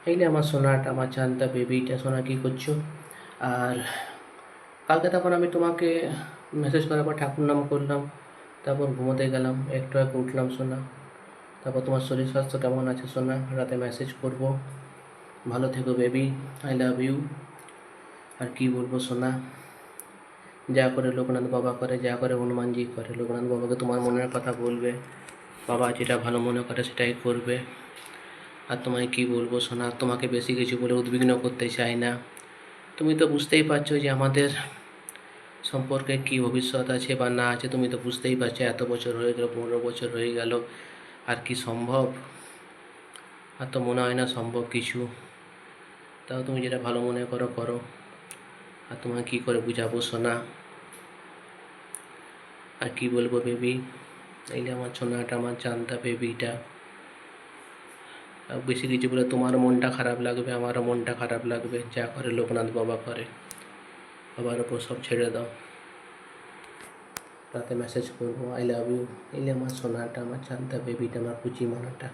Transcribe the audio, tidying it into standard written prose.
এইলে আমার সোনাটা, আমার চাঁদটা, বেবিটা। সোনা কী করছো? আর কালকে তখন আমি তোমাকে মেসেজ করার পর ঠাকুর নাম করলাম, তারপর ঘুমোতে গেলাম, একটু আগে উঠলাম সোনা। তারপর তোমার শরীর স্বাস্থ্য কেমন আছে সোনা? রাতে মেসেজ করব। ভালো থেকো বেবি, আই লাভ ইউ। আর কি বলবো সোনা, যা করে লোকনাথ বাবা করে, যা করে হনুমানজি করে। লোকনাথ বাবাকে তোমার মনের কথা বলবে, বাবা যেটা ভালো মনে করে সেটাই করবে। আর তোমায় কী বলবো সোনা, তোমাকে বেশি কিছু বলে উদ্বিগ্ন করতে চাই না। তুমি তো বুঝতেই পারছো যে আমাদের সম্পর্কে কী ভবিষ্যৎ আছে বা না আছে। তুমি তো বুঝতেই পারছো, এত বছর হয়ে গেল, 15 বছর হয়ে গেল, আর কি সম্ভব? আর তো মনে হয় না সম্ভব কিছু। তাও তুমি যেটা ভালো মনে করো করো। আর তোমায় কী করে বুঝাবো সোনা, আর কি বলবো বেবি। এইলে আমার সোনাটা, আমার চাঁদটা, বেবিটা। আর বেশি কিছু বলে তোমার মনটা খারাপ লাগবে, আমারও মনটা খারাপ লাগবে। যা করে লোকনাথ বাবা করে, বাবার ওপর সব ছেড়ে দাও। রাতে মেসেজ করবো আই লাভ ইউ। এইলে আমার সোনাটা, আমার চাঁদটা, বেবিটা, আমার কুচি মানাটা।